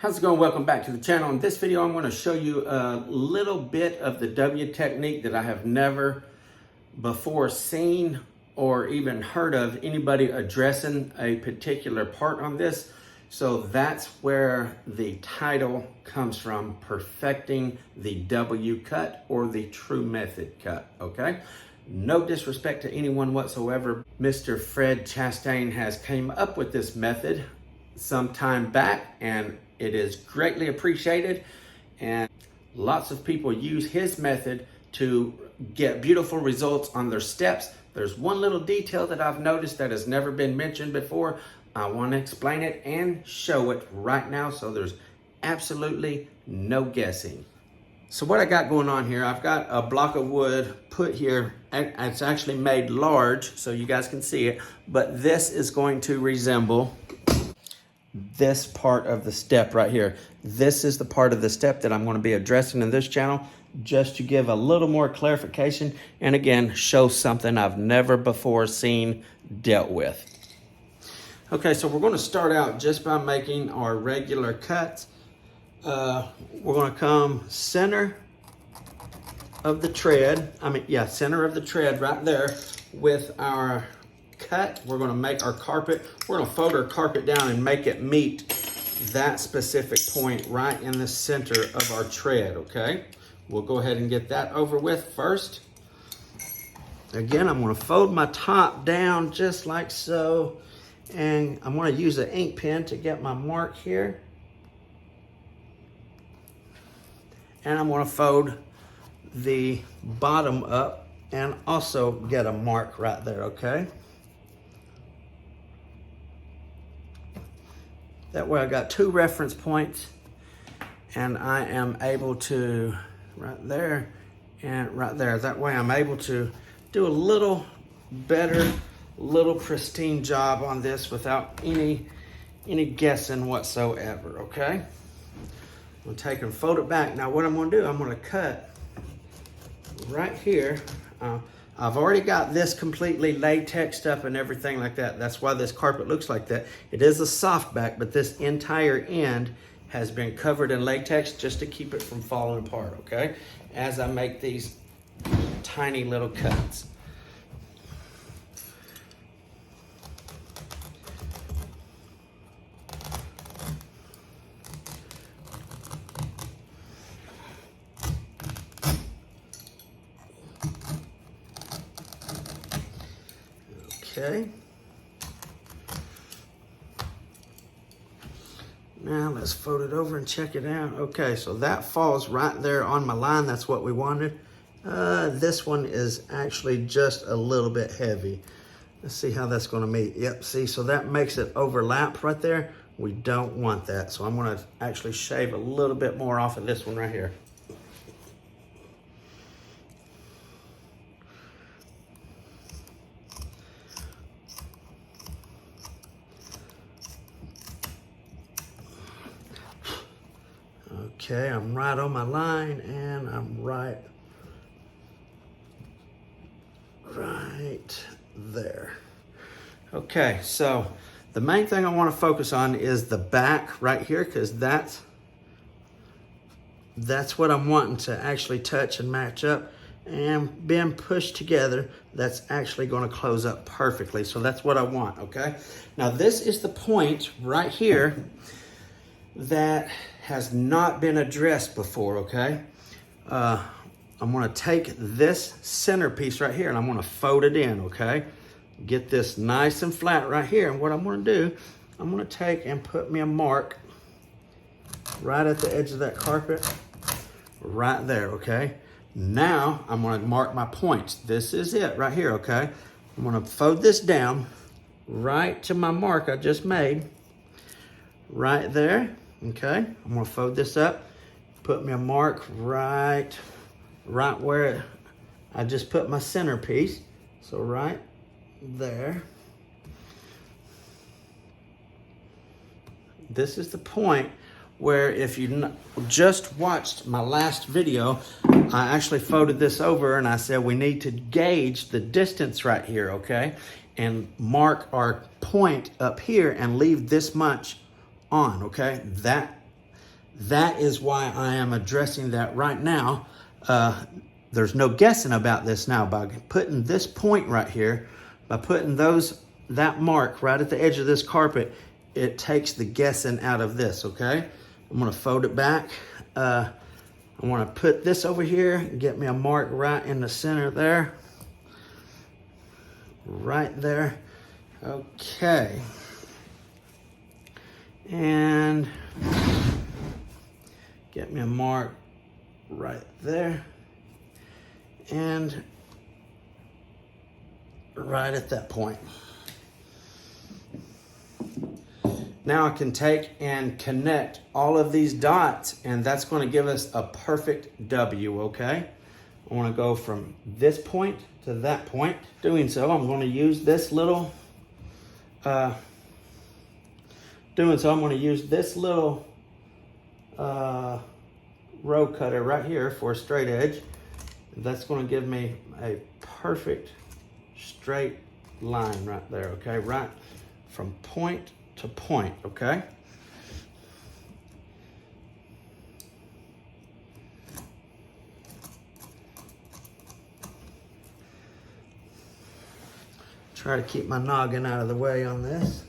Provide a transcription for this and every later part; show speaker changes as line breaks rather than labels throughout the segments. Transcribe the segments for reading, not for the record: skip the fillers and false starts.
How's it going? Welcome back to the channel. In this video, I'm going to show you a little bit of the W technique that I have never before seen or even heard of anybody addressing a particular part on this. So that's where the title comes from, Perfecting the W cut or the True Method cut, okay? No disrespect to anyone whatsoever. Mr. Fred Chastain has came up with this method some time back, and it is greatly appreciated, and lots of people use his method to get beautiful results on their steps. There's one little detail that I've noticed that has never been mentioned before. I want to explain it and show it right now, so there's absolutely no guessing. So what I got going on here, I've got a block of wood put here. It's actually made large so you guys can see it, but this is going to resemble this part of the step right here. This is the part of the step that I'm going to be addressing in this channel, just to give a little more clarification and again show something I've never before seen dealt with. Okay, so we're going to start out just by making our regular cuts. We're going to come center of the tread, center of the tread right there with our cut. We're going to make our carpet. We're going to fold our carpet down and make it meet that specific point right in the center of our tread, okay? We'll go ahead and get that over with first. Again, I'm going to fold my top down just like so, and I'm going to use an ink pen to get my mark here. And I'm going to fold the bottom up and also get a mark right there, okay? That way I got two reference points, and I am able to, right there and right there. That way I'm able to do a little better, little pristine job on this without any guessing whatsoever, okay? I'm gonna take and fold it back. Now what I'm gonna do, I'm gonna cut right here. I've already got this completely latexed up and everything like that. That's why this carpet looks like that. It is a soft back, but this entire end has been covered in latex just to keep it from falling apart, okay? As I make these tiny little cuts. Okay. Now let's fold it over and check it out. Okay, so that falls right there on my line. That's what we wanted. This one is actually just a little bit heavy. Let's see how that's going to meet. Yep, see, so that makes it overlap right there. We don't want that. So I'm going to actually shave a little bit more off of this one right here. Okay, I'm right on my line, and I'm right there. Okay, so the main thing I want to focus on is the back right here, because that's what I'm wanting to actually touch and match up, and being pushed together, that's actually going to close up perfectly. So that's what I want, okay? Now this is the point right here that has not been addressed before, okay? I'm gonna take this centerpiece right here and I'm gonna fold it in, okay? Get this nice and flat right here. And what I'm gonna do, I'm gonna take and put me a mark right at the edge of that carpet, right there, okay? Now, I'm gonna mark my points. This is it right here, okay? I'm gonna fold this down right to my mark I just made, right there. Okay, I'm gonna fold this up, put me a mark right where I just put my centerpiece. So right there. This is the point where, if you just watched my last video, I actually folded this over and I said we need to gauge the distance right here, okay? And mark our point up here and leave this much on, okay? that is why I am addressing that right now. There's no guessing about this now. By putting this point right here, by putting that mark right at the edge of this carpet, it takes the guessing out of this, okay? I'm gonna fold it back. I wanna put this over here and get me a mark right in the center there. Right there, okay. And get me a mark right there. And right at that point. Now I can take and connect all of these dots, and that's going to give us a perfect W, okay? I want to go from this point to that point. Doing so, I'm going to use this little row cutter right here for a straight edge. That's going to give me a perfect straight line right there, okay? Right from point to point, okay? Try to keep my noggin out of the way on this.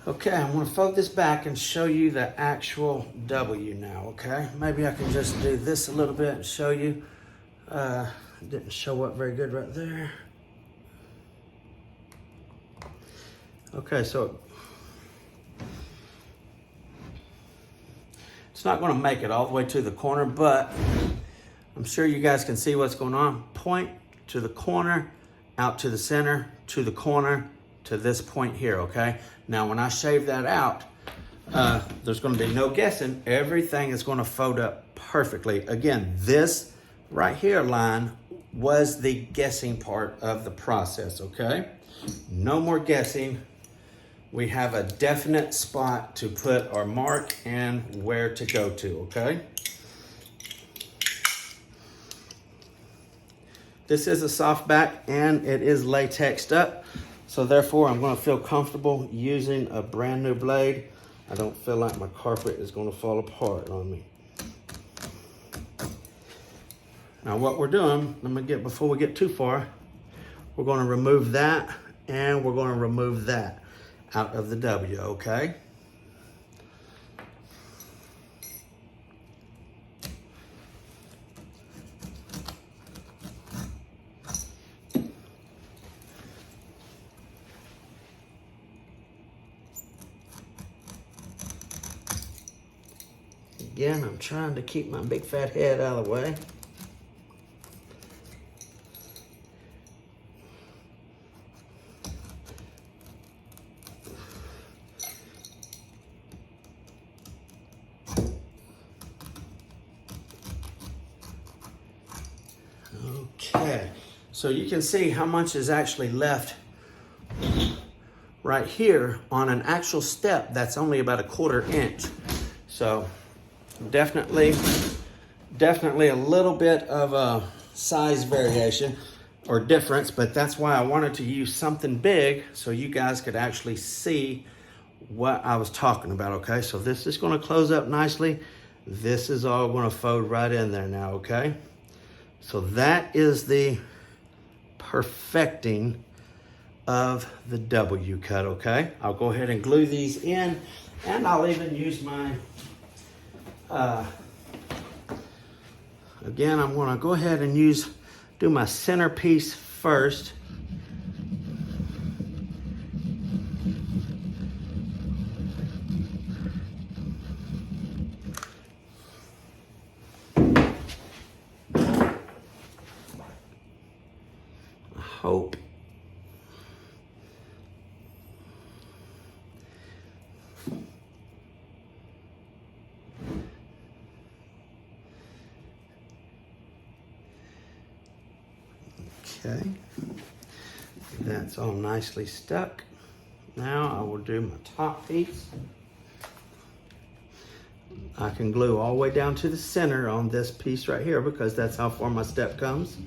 Okay, I'm going to fold this back and show you the actual W now, okay? Maybe I can just do this a little bit and show you. Didn't show up very good right there. Okay, so it's not going to make it all the way to the corner, but I'm sure you guys can see what's going on. Point to the corner, out to the center, to the corner, to this point here, okay? Now, when I shave that out, there's gonna be no guessing. Everything is gonna fold up perfectly. Again, this right here line was the guessing part of the process, okay? No more guessing. We have a definite spot to put our mark and where to go to, okay? This is a soft back and it is latexed up. So therefore, I'm going to feel comfortable using a brand new blade. I don't feel like my carpet is going to fall apart on me. Now what we're doing, before we get too far, we're going to remove that and we're going to remove that out of the W, okay? Again, I'm trying to keep my big fat head out of the way. Okay, so you can see how much is actually left right here on an actual step that's only about 1/4 inch. So definitely a little bit of a size variation or difference, but that's why I wanted to use something big so you guys could actually see what I was talking about, okay? So this is gonna close up nicely. This is all gonna fold right in there now, okay? So that is the perfecting of the W cut, okay? I'll go ahead and glue these in, and I'll even use my, again, I'm gonna go ahead and do my centerpiece first. I hope. Okay, that's all nicely stuck. Now I will do my top piece. I can glue all the way down to the center on this piece right here because that's how far my step comes.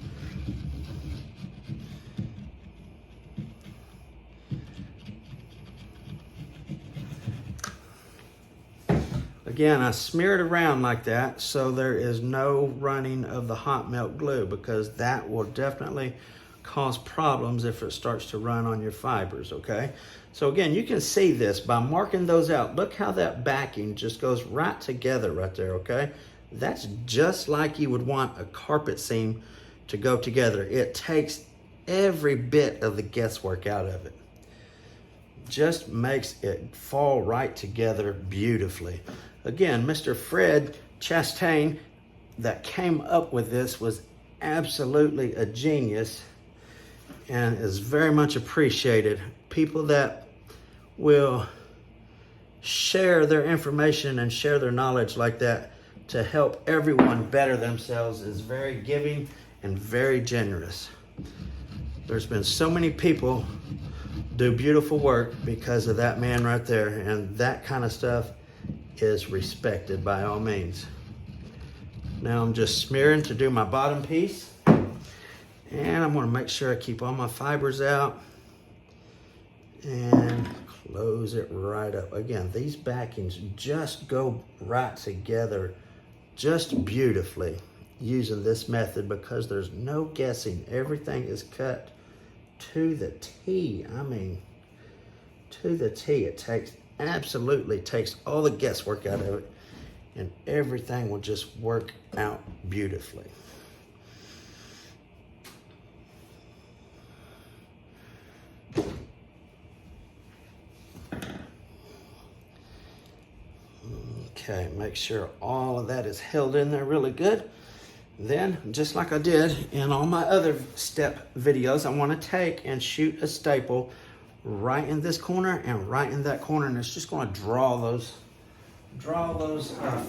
Again, I smear it around like that so there is no running of the hot melt glue, because that will definitely cause problems if it starts to run on your fibers, okay? So again, you can see this by marking those out. Look how that backing just goes right together right there, okay? That's just like you would want a carpet seam to go together. It takes every bit of the guesswork out of it. Just makes it fall right together beautifully. Again, Mr. Fred Chastain that came up with this was absolutely a genius and is very much appreciated. People that will share their information and share their knowledge like that to help everyone better themselves is very giving and very generous. There's been so many people do beautiful work because of that man right there, and that kind of stuff is respected by all means. Now I'm just smearing to do my bottom piece, and I'm going to make sure I keep all my fibers out and close it right up. Again, these backings just go right together just beautifully using this method because there's no guessing. Everything is cut to the T. I mean, to the T. It absolutely takes all the guesswork out of it, and everything will just work out beautifully. Okay, make sure all of that is held in there really good. Then, just like I did in all my other step videos, I want to take and shoot a staple right in this corner and right in that corner, and it's just going to draw those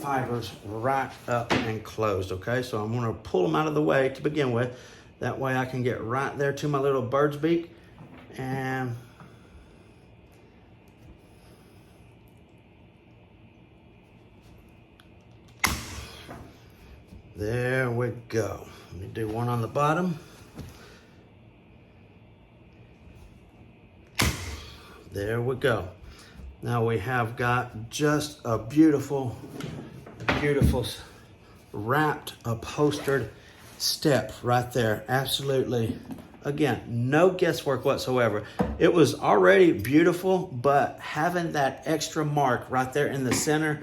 fibers right up and closed. Okay, so I'm going to pull them out of the way to begin with. That way I can get right there to my little bird's beak, and there we go. Let me do one on the bottom. There we go. Now we have got just a beautiful, beautiful wrapped, upholstered step right there. Absolutely. Again, no guesswork whatsoever. It was already beautiful, but having that extra mark right there in the center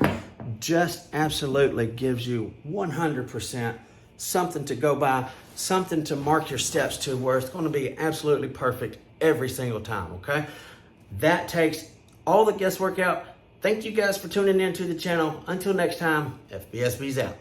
just absolutely gives you 100% something to go by, something to mark your steps to, where it's going to be absolutely perfect every single time, okay? That takes all the guesswork out. Thank you guys for tuning in to the channel. Until next time, FBSB's out.